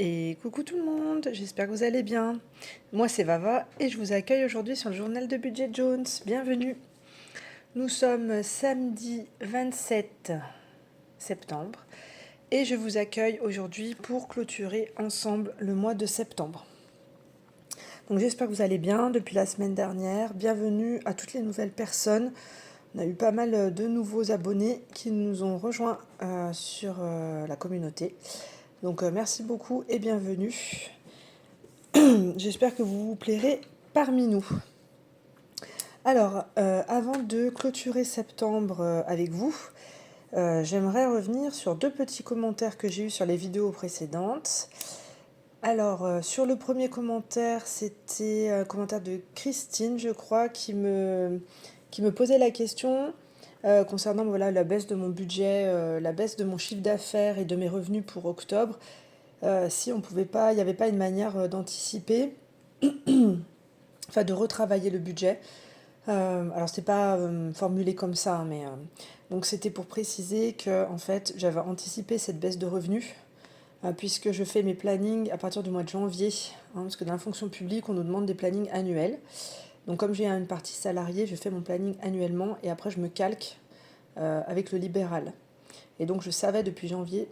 Et coucou tout le monde, j'espère que vous allez bien. Moi c'est Vava et je vous accueille aujourd'hui sur le journal de Budget Jones. Bienvenue. Nous sommes samedi 27 septembre et je vous accueille aujourd'hui pour clôturer ensemble le mois de septembre. Donc j'espère que vous allez bien depuis la semaine dernière. Bienvenue à toutes les nouvelles personnes. On a eu pas mal de nouveaux abonnés qui nous ont rejoints sur la communauté. Donc merci beaucoup et bienvenue. J'espère que vous vous plairez parmi nous. Alors, avant de clôturer septembre avec vous, j'aimerais revenir sur deux petits commentaires que j'ai eus sur les vidéos précédentes. Alors, sur le premier commentaire, c'était un commentaire de Christine, je crois, qui me posait la question concernant voilà, la baisse de mon budget, la baisse de mon chiffre d'affaires et de mes revenus pour octobre. Si on pouvait pas, il n'y avait pas une manière d'anticiper, enfin de retravailler le budget. Alors c'est pas formulé comme ça, hein, mais donc c'était pour préciser que en fait j'avais anticipé cette baisse de revenus puisque je fais mes plannings à partir du mois de janvier, hein, parce que dans la fonction publique on nous demande des plannings annuels. Donc comme j'ai une partie salariée, je fais mon planning annuellement et après je me calque avec le libéral. Et donc je savais depuis janvier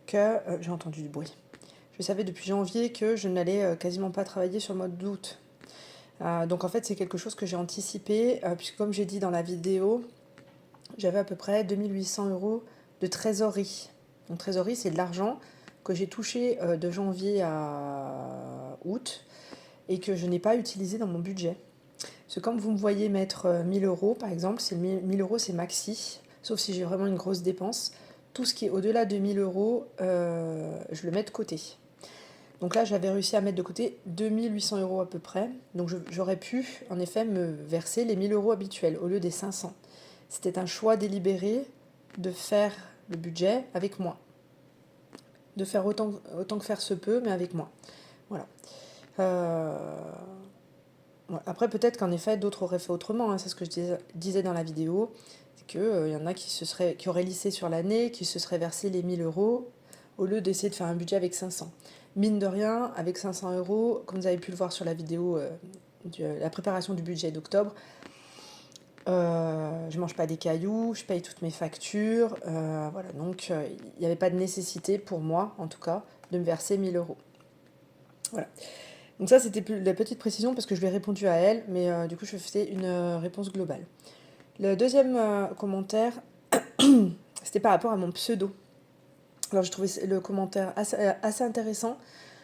que j'ai entendu du bruit. Je savais depuis janvier que je n'allais quasiment pas travailler sur le mois d'août. Donc en fait c'est quelque chose que j'ai anticipé, puisque comme j'ai dit dans la vidéo, j'avais à peu près 2 800 € de trésorerie. Donc trésorerie c'est de l'argent que j'ai touché de janvier à août et que je n'ai pas utilisé dans mon budget. Parce que comme vous me voyez mettre 1 000 € par exemple, c'est 1 000 € c'est maxi, sauf si j'ai vraiment une grosse dépense. Tout ce qui est au-delà de 1 000 €, je le mets de côté. Donc là, j'avais réussi à mettre de côté 2 800 € à peu près. Donc j'aurais pu, en effet, me verser les 1 000 € habituels au lieu des 500. C'était un choix délibéré de faire le budget avec moi. De faire autant que faire se peut, mais avec moi. Voilà. Après, peut-être qu'en effet, d'autres auraient fait autrement. Hein. C'est ce que je disais dans la vidéo. C'est qu'il y en a qui auraient lissé sur l'année, qui se seraient versé les 1 000 € au lieu d'essayer de faire un budget avec 500. Mine de rien, avec 500 €, comme vous avez pu le voir sur la vidéo de la préparation du budget d'octobre, je mange pas des cailloux, je paye toutes mes factures, voilà, donc il n'y avait pas de nécessité pour moi, en tout cas, de me verser 1 000 €. Voilà. Donc ça, c'était la petite précision parce que je lui ai répondu à elle, mais du coup, je faisais une réponse globale. Le deuxième commentaire, c'était par rapport à mon pseudo. Alors j'ai trouvé le commentaire assez intéressant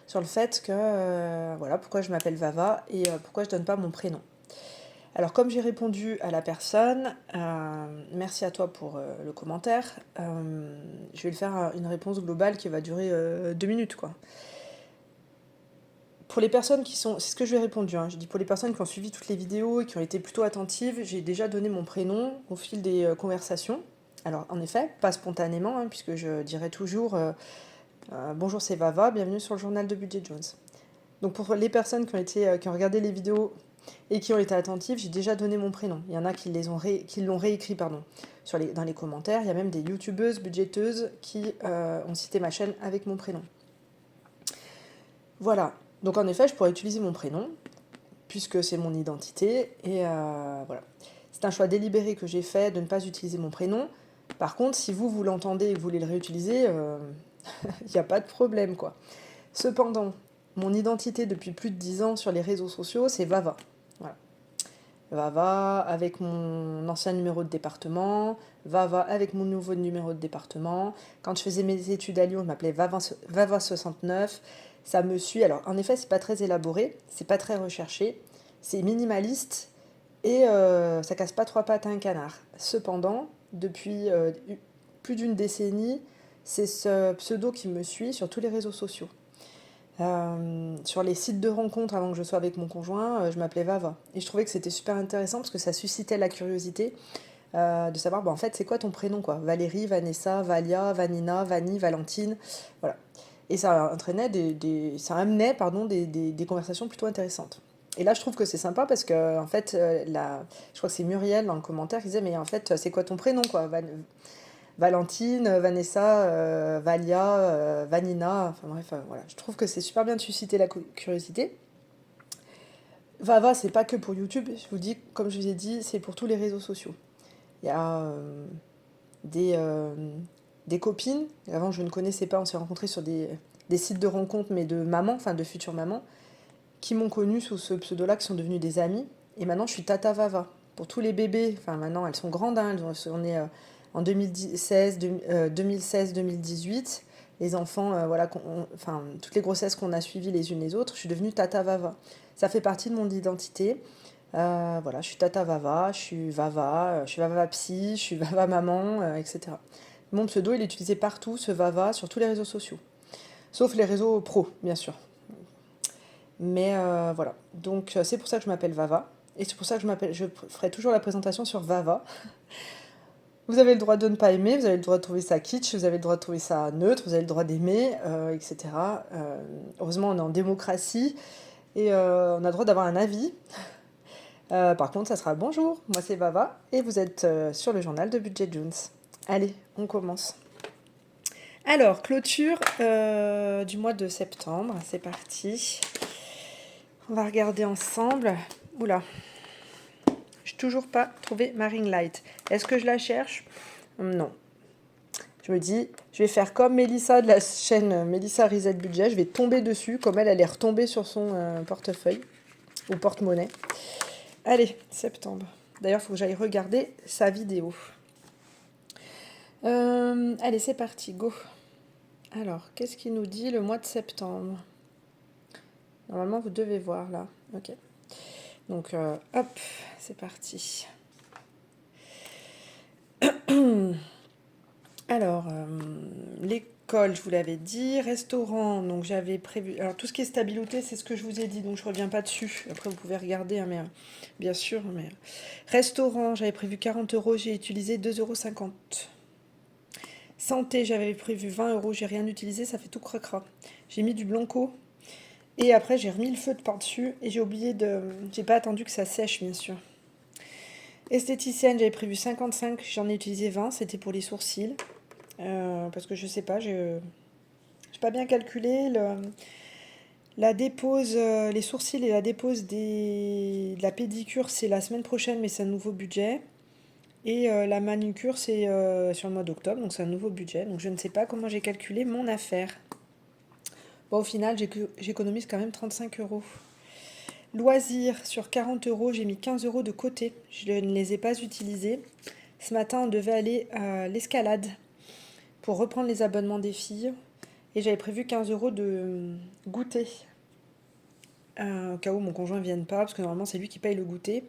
sur le fait que, voilà, pourquoi je m'appelle Vava et pourquoi je donne pas mon prénom. Alors comme j'ai répondu à la personne, merci à toi pour le commentaire, je vais le faire une réponse globale qui va durer 2 minutes, quoi. Pour les personnes qui sont... C'est ce que je lui ai répondu, hein. Je dis pour les personnes qui ont suivi toutes les vidéos et qui ont été plutôt attentives, j'ai déjà donné mon prénom au fil des conversations. Alors en effet, pas spontanément, hein, puisque je dirais toujours bonjour c'est Vava, bienvenue sur le journal de Budget Jones. Donc pour les personnes qui ont regardé les vidéos et qui ont été attentives, j'ai déjà donné mon prénom. Il y en a qui l'ont réécrit pardon, dans les commentaires. Il y a même des youtubeuses, budgeteuses qui ont cité ma chaîne avec mon prénom. Voilà. Donc en effet, je pourrais utiliser mon prénom, puisque c'est mon identité. Et voilà. C'est un choix délibéré que j'ai fait de ne pas utiliser mon prénom. Par contre, si vous l'entendez et que vous voulez le réutiliser, il n'y a pas de problème, quoi. Cependant, mon identité depuis plus de 10 ans sur les réseaux sociaux, c'est Vava. Voilà. Vava avec mon ancien numéro de département, Vava avec mon nouveau numéro de département. Quand je faisais mes études à Lyon, je m'appelais Vava69. Ça me suit. Alors, en effet, c'est pas très élaboré, c'est pas très recherché, c'est minimaliste et ça casse pas trois pattes à un canard. Cependant, depuis plus d'une décennie, c'est ce pseudo qui me suit sur tous les réseaux sociaux. Sur les sites de rencontres avant que je sois avec mon conjoint, je m'appelais Vava. Et je trouvais que c'était super intéressant parce que ça suscitait la curiosité de savoir, bah, en fait, c'est quoi ton prénom, quoi. Valérie, Vanessa, Valia, Vanina, Vanny, Valentine, voilà. Et ça ça amenait des conversations plutôt intéressantes. Et là, je trouve que c'est sympa parce que, en fait, je crois que c'est Muriel dans le commentaire qui disait, mais en fait, c'est quoi ton prénom, quoi, Valentine, Vanessa, Valia, Vanina, enfin bref, voilà. Je trouve que c'est super bien de susciter la curiosité. Vava, c'est pas que pour YouTube, je vous dis, comme je vous ai dit, c'est pour tous les réseaux sociaux. Il y a des, euh, des copines, avant je ne connaissais pas, on s'est rencontrés sur des sites de rencontres, mais de mamans, enfin de futures mamans, qui m'ont connue sous ce pseudo-là, qui sont devenues des amies. Et maintenant, je suis Tata Vava. Pour tous les bébés, enfin maintenant, elles sont grandes, hein, on est en 2016-2018. Les enfants, voilà, enfin, toutes les grossesses qu'on a suivies les unes les autres, je suis devenue Tata Vava. Ça fait partie de mon identité. Voilà, je suis Tata Vava, je suis Vava Psy, je suis Vava Maman, etc. Mon pseudo, il est utilisé partout, ce Vava, sur tous les réseaux sociaux. Sauf les réseaux pro, bien sûr. Mais voilà. Donc c'est pour ça que je m'appelle Vava. Et c'est pour ça que je ferai toujours la présentation sur Vava. Vous avez le droit de ne pas aimer, vous avez le droit de trouver ça kitsch, vous avez le droit de trouver ça neutre, vous avez le droit d'aimer, etc. Heureusement, on est en démocratie et on a le droit d'avoir un avis. Par contre, ça sera bonjour, moi c'est Vava et vous êtes sur le journal de Budget Jones. Allez, on commence. Alors, clôture du mois de septembre, c'est parti. On va regarder ensemble. Oula, je n'ai toujours pas trouvé ma ring light. Est-ce que je la cherche? Non. Je me dis, je vais faire comme Mélissa de la chaîne Mélissa Reset Budget. Je vais tomber dessus, comme elle est retombée sur son portefeuille ou porte-monnaie. Allez, septembre. D'ailleurs, il faut que j'aille regarder sa vidéo. Allez, c'est parti, go. Alors, qu'est-ce qu'il nous dit le mois de septembre? Normalement, vous devez voir là. Ok. Donc, hop, c'est parti. Alors, l'école, je vous l'avais dit. Restaurant, donc j'avais prévu... Alors, tout ce qui est stabilité, c'est ce que je vous ai dit, donc je ne reviens pas dessus. Après, vous pouvez regarder, hein, mais bien sûr. Mais... Restaurant, j'avais prévu 40 euros, j'ai utilisé 2,50 euros. Santé, j'avais prévu 20 euros, j'ai rien utilisé, ça fait tout cracra. J'ai mis du blanco. Et après, j'ai remis le feu de par-dessus et j'ai oublié de... J'ai pas attendu que ça sèche, bien sûr. Esthéticienne, j'avais prévu 55, j'en ai utilisé 20, c'était pour les sourcils. Parce que je sais pas, j'ai pas bien calculé. La dépose, les sourcils et la dépose de la pédicure, c'est la semaine prochaine, mais c'est un nouveau budget. Et la manucure, c'est sur le mois d'octobre, donc c'est un nouveau budget. Donc je ne sais pas comment j'ai calculé mon affaire. Bon, au final, j'économise quand même 35 euros. Loisirs, sur 40 euros, j'ai mis 15 euros de côté. Je ne les ai pas utilisés. Ce matin, on devait aller à l'escalade pour reprendre les abonnements des filles. Et j'avais prévu 15 euros de goûter. Au cas où mon conjoint ne vienne pas, parce que normalement, c'est lui qui paye le goûter.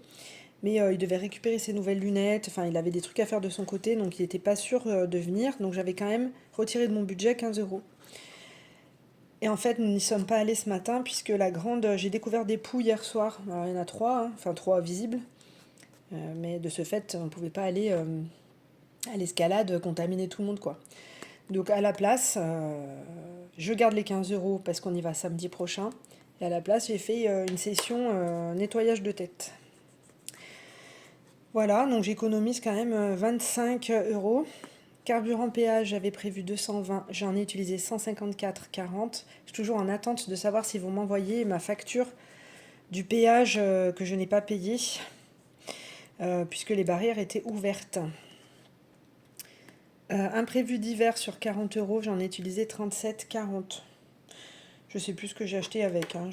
Mais il devait récupérer ses nouvelles lunettes. Enfin, il avait des trucs à faire de son côté, donc il n'était pas sûr de venir. Donc j'avais quand même retiré de mon budget 15 euros. Et en fait, nous n'y sommes pas allés ce matin, puisque la grande... J'ai découvert des poux hier soir. Alors, il y en a 3, hein, enfin 3 visibles. Mais de ce fait, on ne pouvait pas aller à l'escalade contaminer tout le monde, quoi. Donc à la place, je garde les 15 euros parce qu'on y va samedi prochain. Et à la place, j'ai fait une session nettoyage de tête. Voilà, donc j'économise quand même 25 euros. Carburant péage, j'avais prévu 220, j'en ai utilisé 154,40. Je suis toujours en attente de savoir s'ils vont m'envoyer ma facture du péage que je n'ai pas payé, puisque les barrières étaient ouvertes. Imprévu d'hiver sur 40 euros, j'en ai utilisé 37,40. Je sais plus ce que j'ai acheté avec. Hein,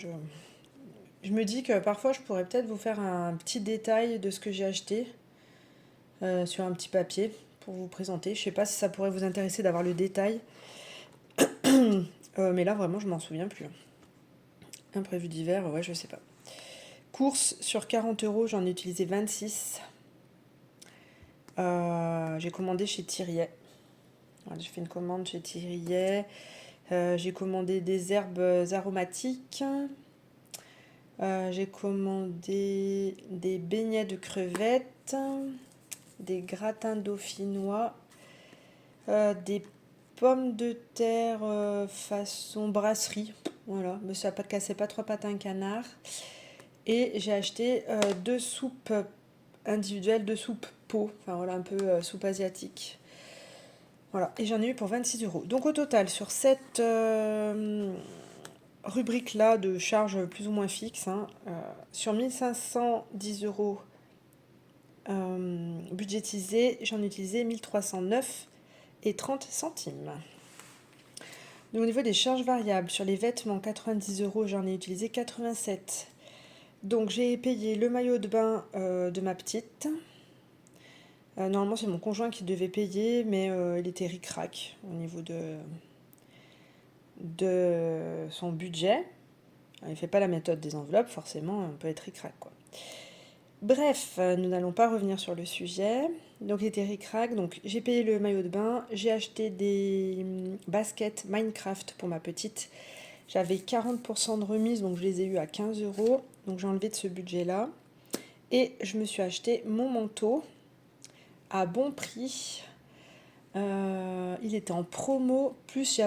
je me dis que parfois je pourrais peut-être vous faire un petit détail de ce que j'ai acheté sur un petit papier pour vous présenter. Je sais pas si ça pourrait vous intéresser d'avoir le détail. Mais là vraiment je m'en souviens plus. Imprévu d'hiver, ouais je sais pas. Course sur 40 euros, j'en ai utilisé 26. J'ai commandé chez Thiriet. Voilà, j'ai fait une commande chez Thiriet. J'ai commandé des herbes aromatiques. J'ai commandé des beignets de crevettes, des gratins dauphinois, des pommes de terre façon brasserie. Voilà, mais ça ne cassait pas 3 patins canard. Et j'ai acheté 2 soupes individuelles, 2 soupes pot. Enfin voilà, un peu soupe asiatique. Voilà, et j'en ai eu pour 26 euros. Donc au total, sur cette rubrique-là de charges plus ou moins fixes, hein, sur 1510 euros budgétisés, j'en ai utilisé 1309 et 30 centimes. Donc, au niveau des charges variables, sur les vêtements, 90 euros, j'en ai utilisé 87. Donc j'ai payé le maillot de bain de ma petite. Normalement c'est mon conjoint qui devait payer, mais il était ric-rac au niveau de son budget. Il ne fait pas la méthode des enveloppes, forcément on peut être ric-rac quoi. Bref, nous n'allons pas revenir sur le sujet. Donc il était ric-rac, donc j'ai payé le maillot de bain, j'ai acheté des baskets Minecraft pour ma petite. J'avais 40% de remise, donc je les ai eu à 15 euros. Donc j'ai enlevé de ce budget-là. Et je me suis acheté mon manteau à bon prix. Il était en promo, plus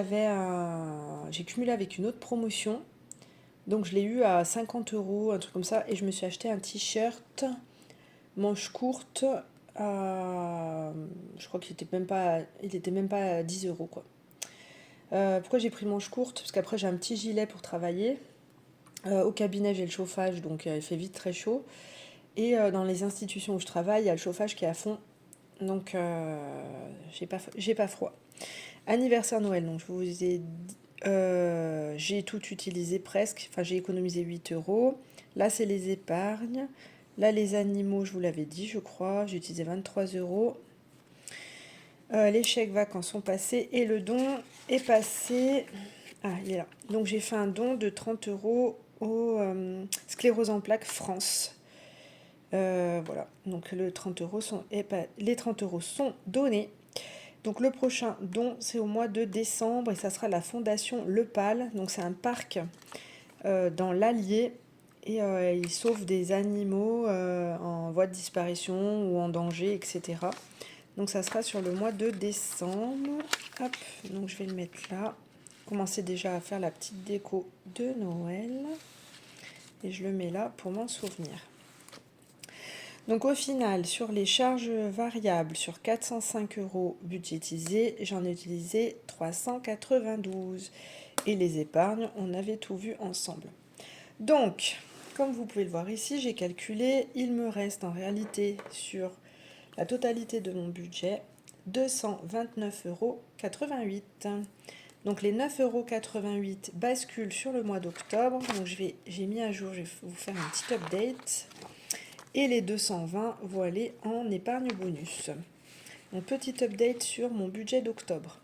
j'ai cumulé avec une autre promotion. Donc je l'ai eu à 50 euros, un truc comme ça. Et je me suis acheté un t-shirt manche courte je crois qu'il était même pas à 10 euros quoi. Pourquoi j'ai pris manche courte? Parce qu'après j'ai un petit gilet pour travailler. Au cabinet j'ai le chauffage, donc il fait vite très chaud. Et dans les institutions où je travaille, il y a le chauffage qui est à fond. Donc j'ai pas froid. Anniversaire Noël, donc je vous ai j'ai tout utilisé presque. Enfin j'ai économisé 8 euros. Là c'est les épargnes. Là les animaux, je vous l'avais dit je crois. J'ai utilisé 23 euros. Les chèques vacances sont passés et le don est passé. Ah, il est là. Donc j'ai fait un don de 30 euros au Sclérose en plaques France. Voilà, donc les 30 euros sont donnés. Donc le prochain don, c'est au mois de décembre et ça sera la fondation Le Pal. Donc c'est un parc dans l'Allier et ils sauvent des animaux en voie de disparition ou en danger, etc. Donc ça sera sur le mois de décembre. Hop, donc je vais le mettre là. Commencer déjà à faire la petite déco de Noël. Et je le mets là pour m'en souvenir. Donc au final, sur les charges variables, sur 405 euros budgétisés, j'en ai utilisé 392. Et les épargnes, on avait tout vu ensemble. Donc, comme vous pouvez le voir ici, j'ai calculé, il me reste en réalité sur la totalité de mon budget 229,88 euros. Donc les 9,88 € basculent sur le mois d'octobre. Donc j'ai mis à jour, je vais vous faire un petit update. Et les 220 vont aller en épargne bonus. Donc petit update sur mon budget d'octobre.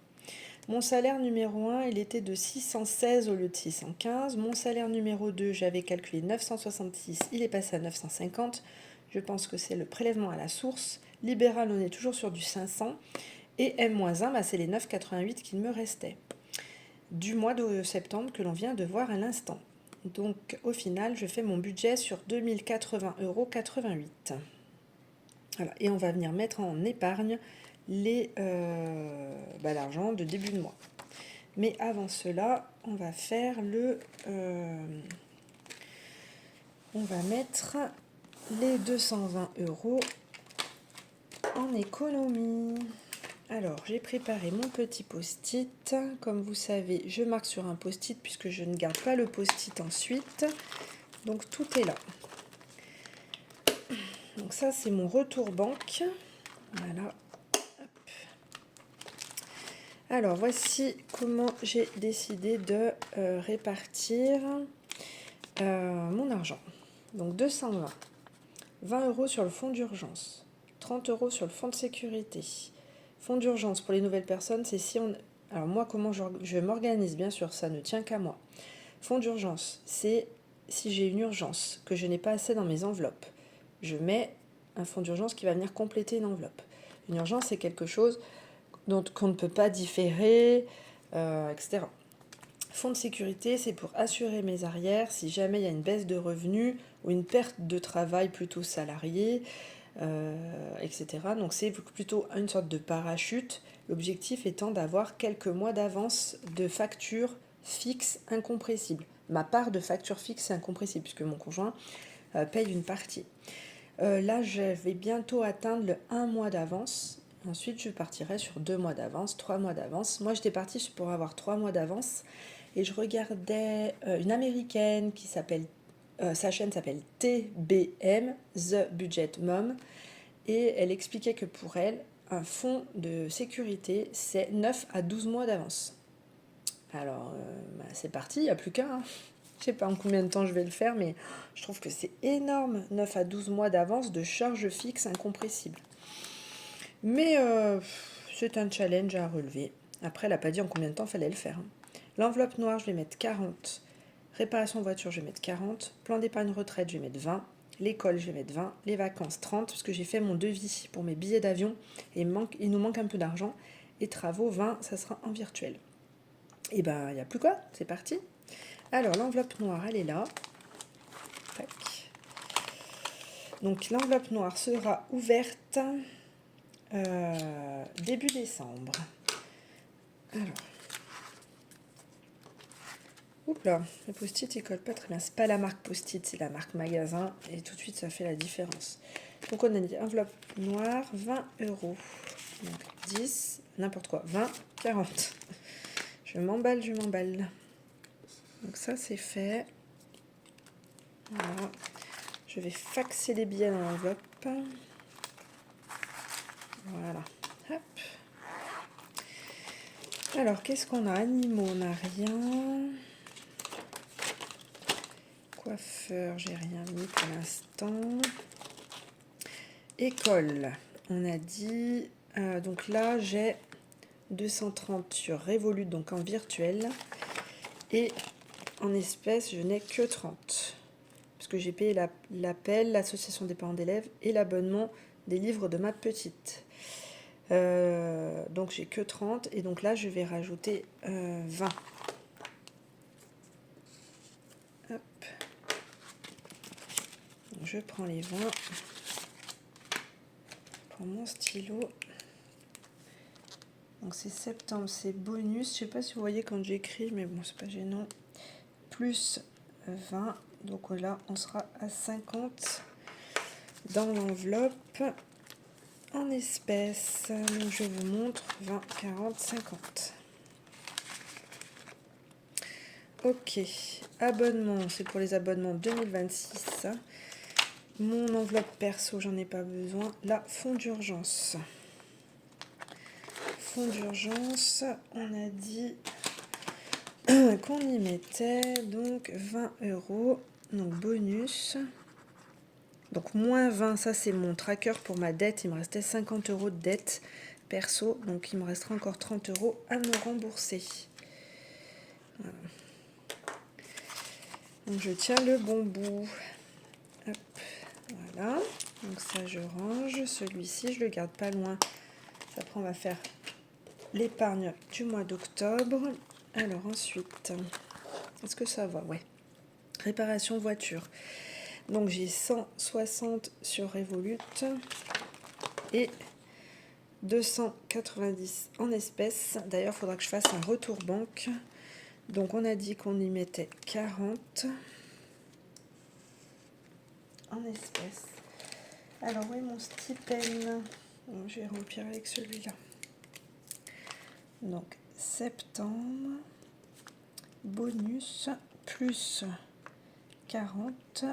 Mon salaire numéro 1, il était de 616 au lieu de 615. Mon salaire numéro 2, j'avais calculé 966, il est passé à 950. Je pense que c'est le prélèvement à la source. Libéral, on est toujours sur du 500. Et M-1, bah, c'est les 9,88 qu'il me restait. Du mois de septembre que l'on vient de voir à l'instant. Donc au final, je fais mon budget sur 2080,88 euros. Voilà. Et on va venir mettre en épargne l'argent de début de mois. Mais avant cela, on va faire on va mettre les 220 € en économie. Alors, j'ai préparé mon petit post-it. Comme vous savez, je marque sur un post-it puisque je ne garde pas le post-it ensuite. Donc, tout est là. Donc, ça, c'est mon retour banque. Voilà. Hop. Alors, voici comment j'ai décidé de répartir mon argent. Donc, 220. 20 € sur le fonds d'urgence. 30 € sur le fonds de sécurité. Fonds d'urgence pour les nouvelles personnes, c'est si on... Alors moi, comment je m'organise, bien sûr, ça ne tient qu'à moi. Fonds d'urgence, c'est si j'ai une urgence, que je n'ai pas assez dans mes enveloppes. Je mets un fonds d'urgence qui va venir compléter une enveloppe. Une urgence, c'est quelque chose qu'on ne peut pas différer, etc. Fonds de sécurité, c'est pour assurer mes arrières si jamais il y a une baisse de revenus ou une perte de travail plutôt salarié, etc. Donc c'est plutôt une sorte de parachute, l'objectif étant d'avoir quelques mois d'avance de factures fixes incompressibles. Ma part de facture fixe est incompressible puisque mon conjoint paye une partie. Là, je vais bientôt atteindre le 1 mois d'avance. Ensuite, je partirai sur 2 mois d'avance, 3 mois d'avance. Moi, j'étais partie pour avoir 3 mois d'avance. Et je regardais une américaine qui s'appelle, sa chaîne s'appelle TBM, The Budget Mom. Et elle expliquait que pour elle, un fonds de sécurité, c'est 9 à 12 mois d'avance. Alors, c'est parti, il n'y a plus qu'un. Hein. Je sais pas en combien de temps je vais le faire, mais je trouve que c'est énorme, 9 à 12 mois d'avance de charges fixes incompressibles. Mais c'est un challenge à relever. Après, elle n'a pas dit en combien de temps il fallait le faire. Hein. L'enveloppe noire, je vais mettre 40. Réparation voiture, je vais mettre 40. Plan d'épargne retraite, je vais mettre 20. L'école, je vais mettre 20. Les vacances, 30, parce que j'ai fait mon devis pour mes billets d'avion. Et il nous manque un peu d'argent. Et travaux, 20, ça sera en virtuel. Et ben, il n'y a plus quoi, c'est parti. Alors, l'enveloppe noire, elle est là. Tac. Donc, l'enveloppe noire sera ouverte début décembre. Alors. Oups là, le post-it il colle pas très bien. C'est pas la marque post-it, c'est la marque magasin. Et tout de suite, ça fait la différence. Donc, on a dit enveloppe noire, 20 euros. Donc, 10, n'importe quoi. 20, 40. Je m'emballe. Donc, ça, c'est fait. Voilà. Je vais faxer les billets dans l'enveloppe. Voilà. Hop. Alors, qu'est-ce qu'on a? Animaux, on n'a rien. Coiffeur, j'ai rien mis pour l'instant. École, on a dit. Donc là, j'ai 230 sur Revolut, donc en virtuel. Et en espèces, je n'ai que 30. Parce que j'ai payé l'appel, l'association des parents d'élèves et l'abonnement des livres de ma petite. Donc j'ai que 30. Et donc là, je vais rajouter 20. Hop. Donc je prends les 20. Je prends mon stylo. Donc c'est septembre, c'est bonus. Je sais pas si vous voyez quand j'écris, mais bon, c'est pas gênant. Plus 20. Donc là, on sera à 50 dans l'enveloppe en espèces. Donc je vous montre 20, 40, 50. Ok. Abonnement, c'est pour les abonnements 2026. Mon enveloppe perso, j'en ai pas besoin. Là, fonds d'urgence. Fonds d'urgence, on a dit qu'on y mettait donc 20 euros, donc bonus. Donc moins 20, ça c'est mon tracker pour ma dette. Il me restait 50 euros de dette perso, donc il me restera encore 30 euros à me rembourser. Voilà. Donc je tiens le bon bout. Hop, voilà. Donc ça je range. Celui-ci je le garde pas loin. Après on va faire l'épargne du mois d'octobre. Alors ensuite, est-ce que ça va? Ouais. Réparation voiture. Donc j'ai 160 sur Revolut et 290 en espèces. D'ailleurs, il faudra que je fasse un retour banque. Donc on a dit qu'on y mettait 40 en espèces. Alors oui, mon stipend. Je vais remplir avec celui-là. Donc septembre, bonus, plus 40.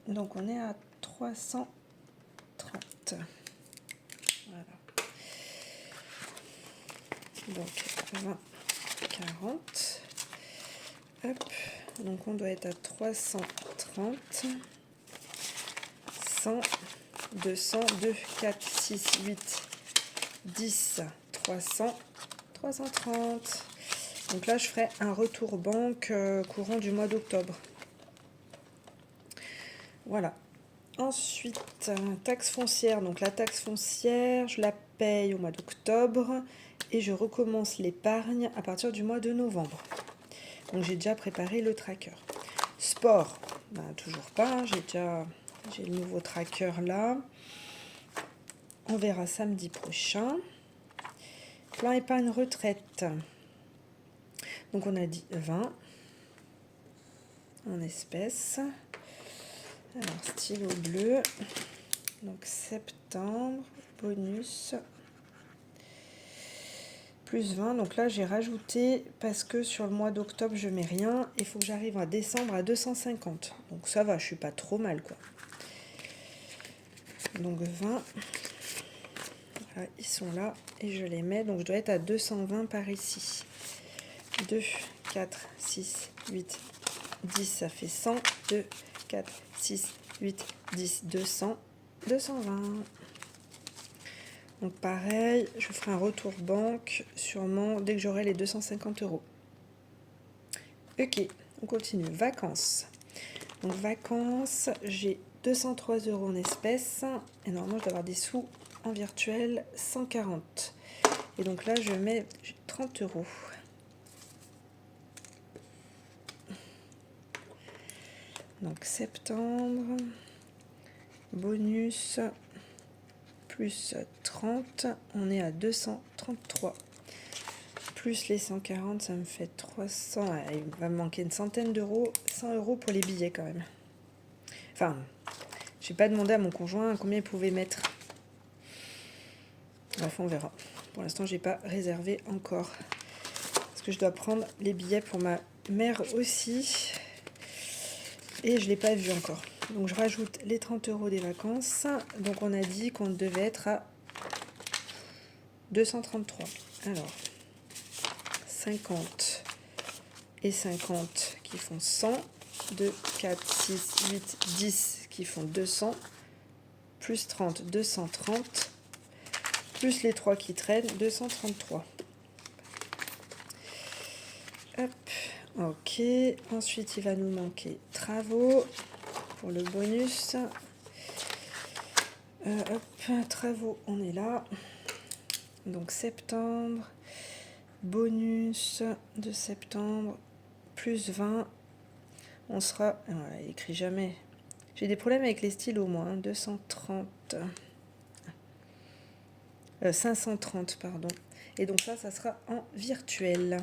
Donc on est à 330. Voilà. Donc 20, 40. Hop. Donc on doit être à 330. 100, 200, 2, 4, 6, 8, 10, 300, 330. Donc là, je ferai un retour banque courant du mois d'octobre. Voilà. Ensuite, taxe foncière. Donc la taxe foncière, je la paye au mois d'octobre et je recommence l'épargne à partir du mois de novembre. Donc j'ai déjà préparé le tracker. Sport, toujours pas. J'ai le nouveau tracker là. On verra samedi prochain. Plan épargne retraite. Donc on a dit 20 en espèces. Alors stylo bleu. Donc septembre, bonus. plus 20. Donc là, j'ai rajouté, parce que sur le mois d'octobre, je mets rien. Il faut que j'arrive à décembre à 250. Donc ça va, je suis pas trop mal, quoi. Donc 20. Voilà, ils sont là et je les mets. Donc je dois être à 220 par ici. 2, 4, 6, 8, 10, ça fait 100. 2, 4, 6, 8, 10, 200, 220. Donc pareil, je ferai un retour banque sûrement dès que j'aurai les 250 €. Ok, on continue. Vacances. Donc vacances, j'ai 203 € en espèces. Et normalement, je dois avoir des sous en virtuel 140. Et donc là, je mets 30 €. Donc septembre, bonus, plus 30, on est à 233. Plus les 140, ça me fait 300. Il va me manquer une centaine d'euros. 100 € pour les billets quand même. Enfin, j'ai pas demandé à mon conjoint combien il pouvait mettre. Bref, on verra. Pour l'instant, j'ai pas réservé encore. Parce que je dois prendre les billets pour ma mère aussi. Et je l'ai pas vu encore. Donc je rajoute les 30 € des vacances. Donc on a dit qu'on devait être à 233. Alors, 50 et 50 qui font 100. 2, 4, 6, 8, 10 qui font 200. Plus 30, 230. Plus les 3 qui traînent, 233. Hop, ok. Ensuite, il va nous manquer travaux pour le bonus. Hop, travaux, on est là. Donc septembre, bonus de septembre, plus 20. On sera... Voilà, il écrit jamais. J'ai des problèmes avec les stylos, moi. 230. 530, pardon. Et donc ça sera en virtuel.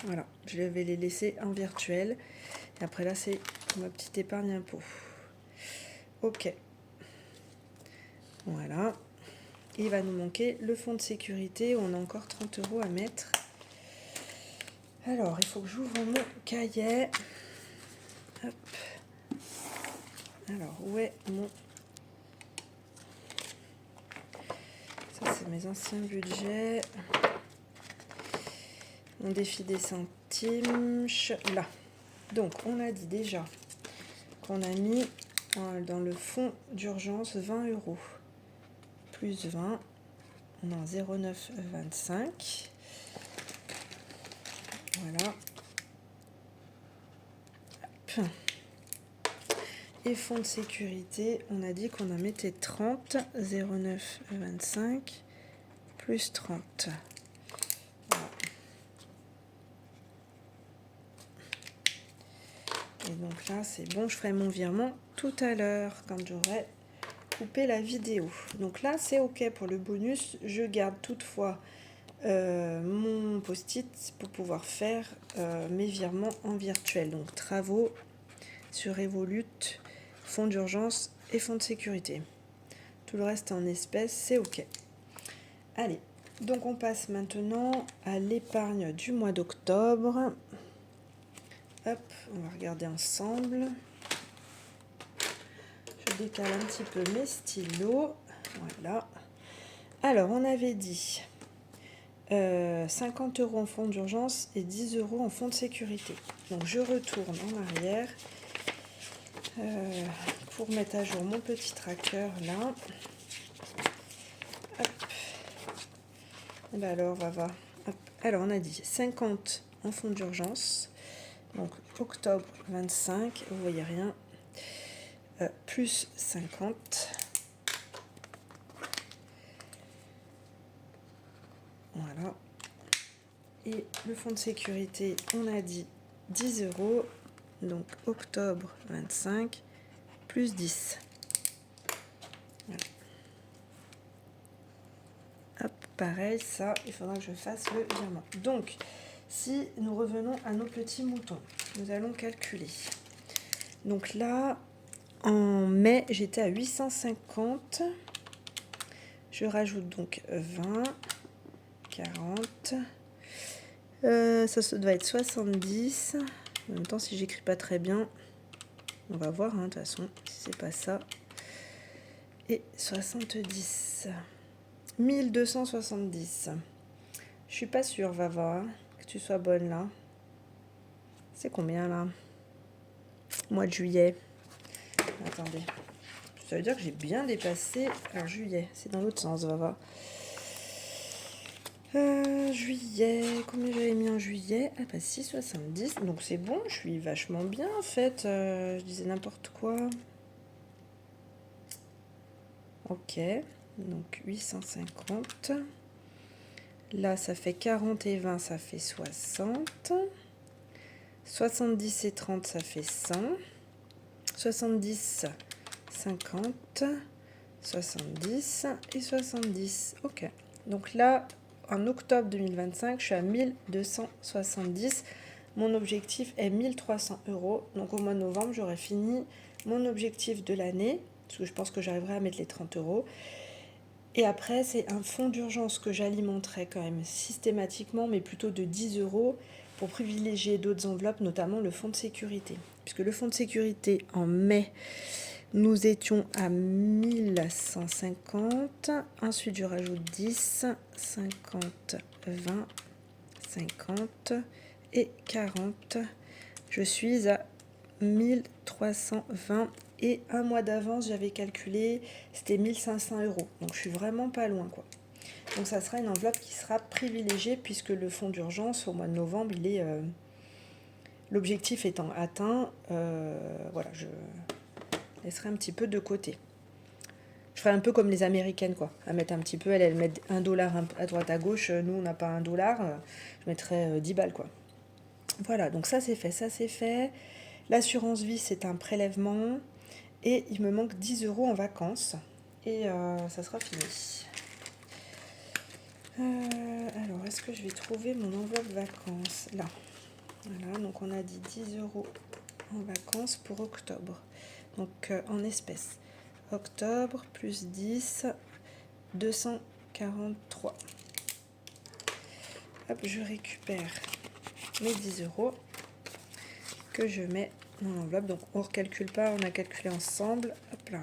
Voilà, je vais les laisser en virtuel. Et après là, c'est ma petite épargne impôt. Ok. Voilà. Il va nous manquer le fonds de sécurité où on a encore 30 € à mettre. Alors, il faut que j'ouvre mon cahier. Hop. Alors, où est mon... Ça, c'est mes anciens budgets. Mon défi des centimes. Là. Donc, on a dit déjà qu'on a mis dans le fonds d'urgence 20 €. Plus 20. On a 0,925. Voilà. Hop. Et fonds de sécurité, on a dit qu'on en mettait 30, 0,925 plus 30. Voilà. Et donc là, c'est bon, je ferai mon virement tout à l'heure quand j'aurai coupé la vidéo. Donc là, c'est ok pour le bonus. Je garde toutefois mon post-it pour pouvoir faire mes virements en virtuel. Donc travaux sur Revolut, fonds d'urgence et fonds de sécurité. Tout le reste en espèces, c'est ok. Allez, donc on passe maintenant à l'épargne du mois d'octobre. Hop, on va regarder ensemble. Je décale un petit peu mes stylos. Voilà. Alors, on avait dit 50 € en fonds d'urgence et 10 € en fonds de sécurité. Donc, je retourne en arrière pour mettre à jour mon petit tracker là. Hop. Et ben alors, on va. Hop. Alors, on a dit 50 en fonds d'urgence. Donc, octobre 25, vous voyez rien. Plus 50. Voilà. Et le fonds de sécurité, on a dit 10 €. Donc, octobre 25, plus 10. Voilà. Hop, pareil, ça, il faudra que je fasse le virement. Donc, si nous revenons à nos petits moutons, nous allons calculer. Donc là, en mai, j'étais à 850. Je rajoute donc 20 40. Ça doit être 70. En même temps, si j'écris pas très bien, on va voir, de toute façon, si c'est pas ça. Et 70. 1270. Je suis pas sûre, Vava, que tu sois bonne là. C'est combien là? Mois de juillet. Attendez. Ça veut dire que j'ai bien dépassé en juillet. C'est dans l'autre sens, Vava. Juillet. Combien j'avais mis en juillet? Ah bah 6,70. Donc c'est bon, je suis vachement bien en fait. Je disais n'importe quoi. Ok. Donc 850. Là, ça fait 40 et 20, ça fait 60. 70 et 30, ça fait 100. 70, 50. 70 et 70. Ok. Donc là, en octobre 2025, je suis à 1270. Mon objectif est 1300 euros. Donc au mois de novembre, j'aurai fini mon objectif de l'année. Parce que je pense que j'arriverai à mettre les 30 euros. Et après, c'est un fonds d'urgence que j'alimenterai quand même systématiquement, mais plutôt de 10 euros pour privilégier d'autres enveloppes, notamment le fonds de sécurité. Puisque le fonds de sécurité, en mai, nous étions à 1150. Ensuite, je rajoute 10, 50, 20, 50 et 40. Je suis à 1320. Et un mois d'avance, j'avais calculé, c'était 1500 euros. Donc, je suis vraiment pas loin, quoi. Donc, ça sera une enveloppe qui sera privilégiée puisque le fonds d'urgence, au mois de novembre, il est... l'objectif étant atteint, voilà, je laisserai un petit peu de côté. Je ferai un peu comme les Américaines, quoi. À mettre un petit peu, elles mettent $1 à droite à gauche. Nous, on n'a pas $1. Je mettrai 10 balles, quoi. Voilà, donc ça, c'est fait. Ça, c'est fait. L'assurance vie, c'est un prélèvement. Et il me manque 10 euros en vacances. Et ça sera fini. Alors, est-ce que je vais trouver mon enveloppe vacances? Là. Voilà, donc on a dit 10 euros en vacances pour octobre. Donc en espèces. Octobre plus 10, 243. Hop, je récupère mes 10 euros que je mets dans l'enveloppe. Donc on ne recalcule pas, on a calculé ensemble. Hop là.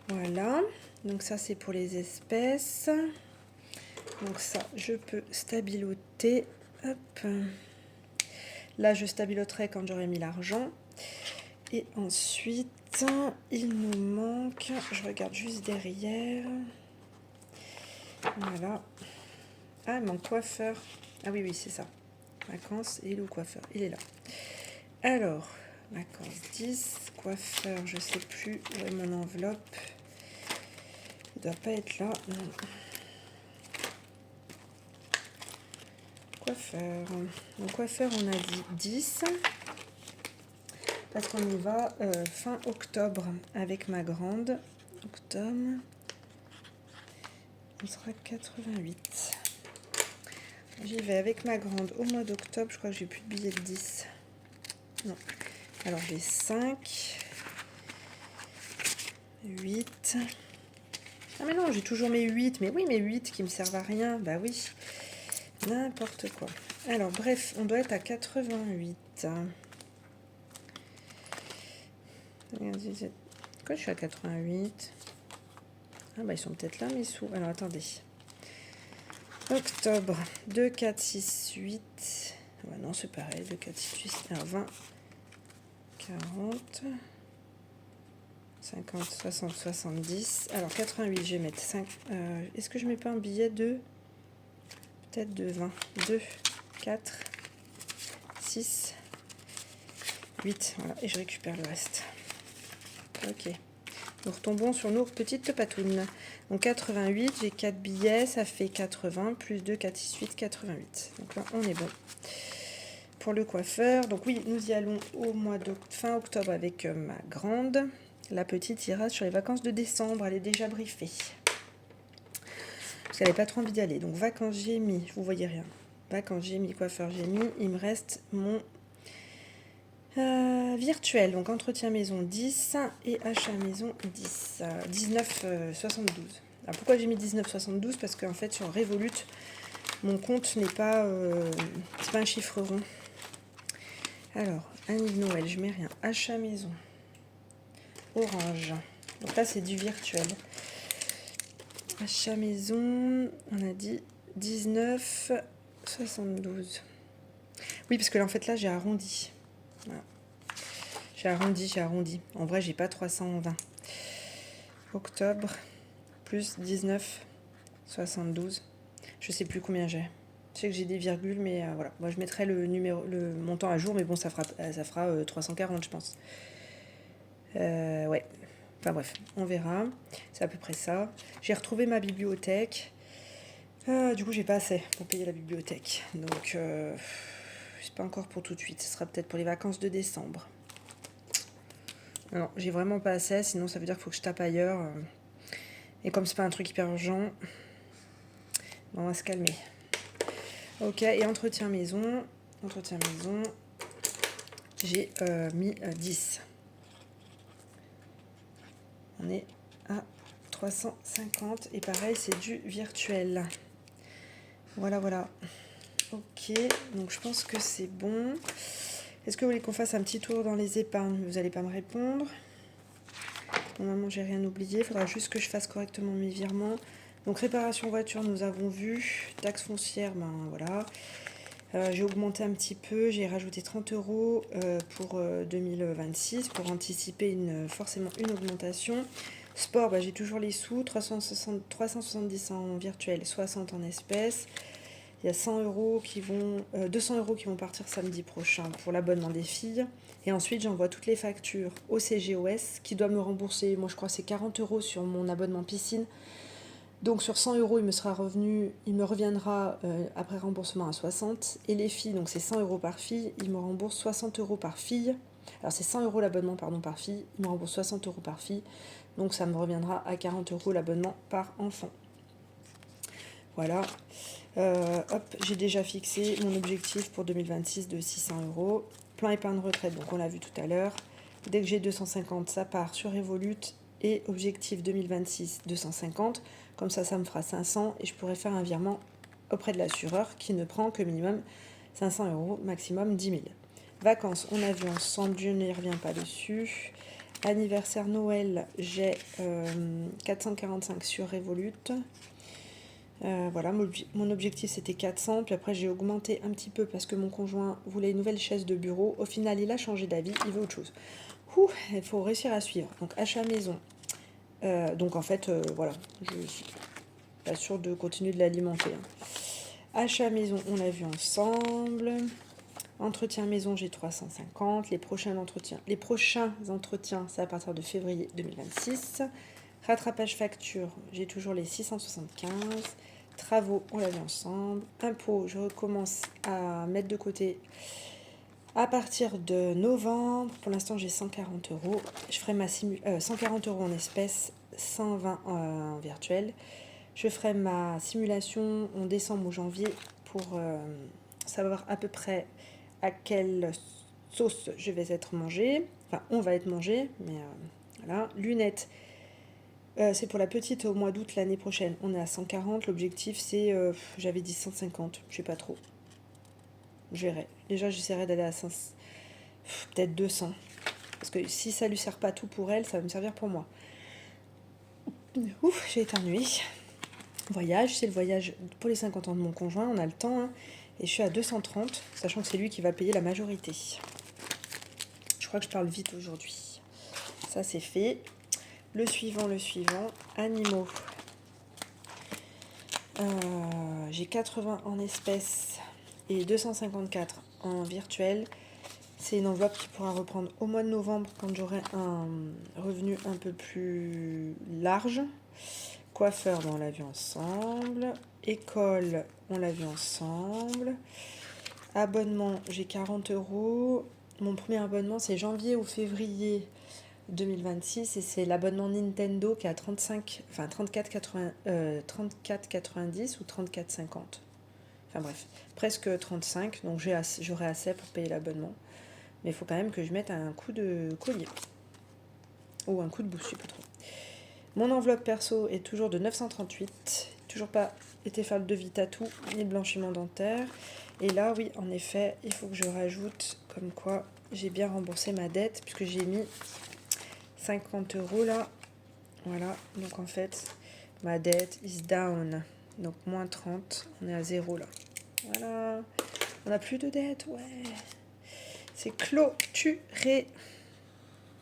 Voilà. Donc ça c'est pour les espèces. Donc ça, je peux stabiloter. Hop. Là, je stabiloterai quand j'aurai mis l'argent. Et ensuite, il nous manque... Je regarde juste derrière. Voilà. Ah, mon coiffeur. Ah oui, c'est ça. Vacances et le coiffeur. Il est là. Alors, vacances 10. Coiffeur, je sais plus où est mon enveloppe. Il doit pas être là. Non. Coiffeur. Mon coiffeur, on a dit 10. Parce qu'on y va fin octobre avec ma grande. Octobre. On sera 88. J'y vais avec ma grande au mois d'octobre. Je crois que j'ai plus de billets de 10. Non. Alors j'ai 5. 8. Ah mais non, j'ai toujours mes 8. Mais oui, mes 8 qui me servent à rien. Bah oui. N'importe quoi. Alors bref, on doit être à 88. Pourquoi je suis à 88? Ah bah ils sont peut-être là mes sous. Alors attendez. Octobre, 2, 4, 6, 8. Ah non, c'est pareil, 2, 4, 6, 8. Alors 20, 40, 50, 60, 70. Alors 88, je vais mettre 5. Est-ce que je mets pas un billet de... Peut-être de 20. 2, 4, 6, 8. Voilà, et je récupère le reste. Ok. Nous retombons sur nos petites patounes. Donc 88, j'ai 4 billets, ça fait 80, plus 2, 4, 6, 8, 88. Donc là, on est bon. Pour le coiffeur, donc oui, nous y allons au mois de fin octobre avec ma grande. La petite ira sur les vacances de décembre, elle est déjà briefée. Parce qu'elle n'avait pas trop envie d'y aller. Donc vacances, j'ai mis, vous voyez rien. Vacances, j'ai mis, coiffeur, j'ai mis. Il me reste mon... virtuel, donc entretien maison 10 et achat maison 10, 19,72. Alors pourquoi j'ai mis 19,72? Parce qu'en fait sur Revolut, mon compte n'est pas, c'est pas un chiffre rond. Alors, Annie de Noël, je mets rien. Achat maison. Orange. Donc là c'est du virtuel. Achat maison, on a dit 19,72. Oui, parce que là, en fait là j'ai arrondi. Voilà. J'ai arrondi. En vrai j'ai pas 320. Octobre plus 19,72. Je sais plus combien j'ai. Je sais que j'ai des virgules, mais voilà. Moi, je mettrai le montant à jour, mais bon, ça fera 340, je pense. Ouais. Enfin bref, on verra. C'est à peu près ça. J'ai retrouvé ma bibliothèque. Du coup, j'ai pas assez pour payer la bibliothèque. Donc, c'est pas encore pour tout de suite. Ce sera peut-être pour les vacances de décembre. Non, j'ai vraiment pas assez. Sinon, ça veut dire qu'il faut que je tape ailleurs. Et comme c'est pas un truc hyper urgent, on va se calmer. Ok, et entretien maison. J'ai mis 10. On est à 350. Et pareil, c'est du virtuel. Voilà. Ok, donc je pense que c'est bon. Est-ce que vous voulez qu'on fasse un petit tour dans les épargnes? Vous n'allez pas me répondre. Normalement, j'ai rien oublié. Il faudra juste que je fasse correctement mes virements. Donc, réparation voiture, nous avons vu. Taxe foncière, ben voilà. J'ai augmenté un petit peu. J'ai rajouté 30 € pour 2026 pour anticiper forcément une augmentation. Sport, ben, j'ai toujours les sous. 370 en virtuel, 60 en espèces. Il y a 200 € qui vont partir samedi prochain pour l'abonnement des filles. Et ensuite, j'envoie toutes les factures au CGOS qui doit me rembourser. Moi, je crois que c'est 40 € sur mon abonnement piscine. Donc, sur 100 € il me reviendra après remboursement à 60. Et les filles, donc c'est 100 € par fille. Ils me remboursent 60 € par fille. Alors, c'est 100 € l'abonnement, par fille. Ils me remboursent 60 € par fille. Donc, ça me reviendra à 40 € l'abonnement par enfant. Voilà. J'ai déjà fixé mon objectif pour 2026 de 600 €. Plan épargne retraite, donc on l'a vu tout à l'heure. Dès que j'ai 250, ça part sur Revolut. Et objectif 2026, 250. Comme ça me fera 500 et je pourrai faire un virement auprès de l'assureur qui ne prend que minimum 500 €, maximum 10 000. Vacances, on a vu ensemble, je n'y reviens pas dessus. Anniversaire Noël, j'ai 445 sur Revolut. Voilà, mon objectif c'était 400, puis après j'ai augmenté un petit peu parce que mon conjoint voulait une nouvelle chaise de bureau. Au final, il a changé d'avis, il veut autre chose. Il faut réussir à suivre. Donc, achat maison. Donc, en fait, voilà, je suis pas sûre de continuer de l'alimenter. Achat maison, on l'a vu ensemble. Entretien maison, j'ai 350. Les prochains entretiens, c'est à partir de février 2026. Rattrapage facture, j'ai toujours les 675. Travaux, on l'a vu ensemble. Impôts, je recommence à mettre de côté à partir de novembre. Pour l'instant, j'ai 140 €. Je ferai 140 € en espèces, 120 en virtuel. Je ferai ma simulation en décembre ou janvier pour savoir à peu près à quelle sauce je vais être mangée. Enfin, on va être mangé, mais voilà. Lunettes. C'est pour la petite au mois d'août l'année prochaine. On est à 140. L'objectif, c'est... j'avais dit 150. Je sais pas trop. Je verrai. Déjà, j'essaierai d'aller à 500. Peut-être 200. Parce que si ça lui sert pas tout pour elle, ça va me servir pour moi. Ouf, j'ai éternué. Voyage, c'est le voyage pour les 50 ans de mon conjoint. On a le temps. Hein, et je suis à 230, sachant que c'est lui qui va payer la majorité. Je crois que je parle vite aujourd'hui. Ça, c'est fait. Le suivant. Animaux. J'ai 80 en espèces et 254 en virtuel. C'est une enveloppe qui pourra reprendre au mois de novembre quand j'aurai un revenu un peu plus large. Coiffeur, on l'a vu ensemble. École, on l'a vu ensemble. Abonnement, j'ai 40 €. Mon premier abonnement, c'est janvier ou février 2026 et c'est l'abonnement Nintendo qui est à 34,90 ou 34,50. Enfin bref, presque 35, donc j'aurai assez pour payer l'abonnement. Mais il faut quand même que je mette un coup de collier. Ou un coup de boost, je sais pas trop. Mon enveloppe perso est toujours de 938. Toujours pas été faire le devis tatou ni le blanchiment dentaire. Et là, oui, en effet, il faut que je rajoute comme quoi j'ai bien remboursé ma dette puisque j'ai mis 50 € là. Voilà, donc en fait, ma dette is down. Donc moins 30, on est à 0 là. Voilà, on n'a plus de dette, ouais. C'est clôturé.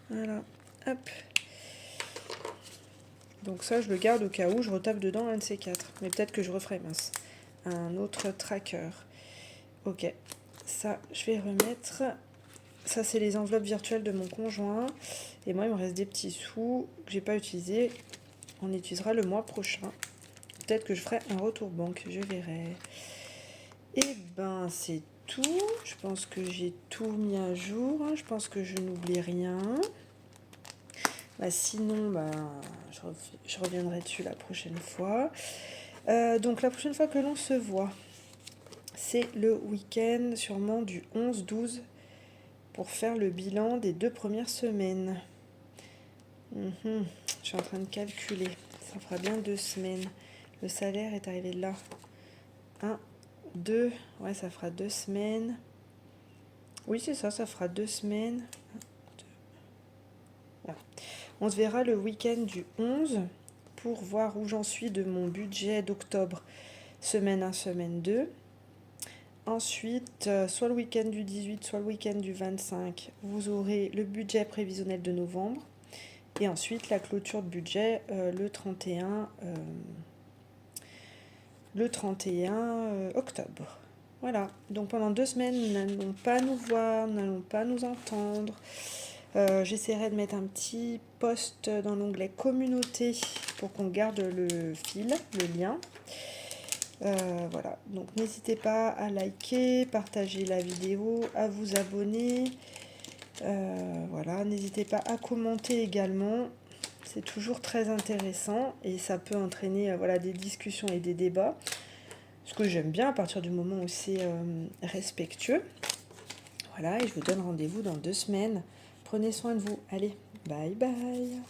Voilà, hop. Donc ça, je le garde au cas où je retape dedans un de ces quatre. Mais peut-être que je referai, mince, un autre tracker. Ok, ça, je vais remettre. Ça, c'est les enveloppes virtuelles de mon conjoint. Et moi, il me reste des petits sous que j'ai pas utilisés. On utilisera le mois prochain. Peut-être que je ferai un retour banque, je verrai. Et ben, c'est tout. Je pense que j'ai tout mis à jour. Je pense que je n'oublie rien. Bah, sinon, bah, je reviendrai dessus la prochaine fois. Donc la prochaine fois que l'on se voit, c'est le week-end sûrement du 11-12 pour faire le bilan des 2 premières semaines. Je suis en train de calculer. Ça fera bien 2 semaines. Le salaire est arrivé là. 1, 2. Ouais, ça fera 2 semaines. Oui, c'est ça, ça fera 2 semaines. 1, 2. Voilà. On se verra le week-end du 11 pour voir où j'en suis de mon budget d'octobre. Semaine 1, semaine 2. Ensuite, soit le week-end du 18, soit le week-end du 25, vous aurez le budget prévisionnel de novembre. Et ensuite, la clôture de budget le 31 octobre. Voilà, donc pendant 2 semaines, nous n'allons pas nous voir, nous n'allons pas nous entendre. J'essaierai de mettre un petit post dans l'onglet communauté pour qu'on garde le fil, le lien. Voilà, donc n'hésitez pas à liker, partager la vidéo, à vous abonner. Voilà, n'hésitez pas à commenter également. C'est toujours très intéressant et ça peut entraîner voilà, des discussions et des débats. Ce que j'aime bien à partir du moment où c'est respectueux. Voilà, et je vous donne rendez-vous dans 2 semaines. Prenez soin de vous. Allez, bye bye.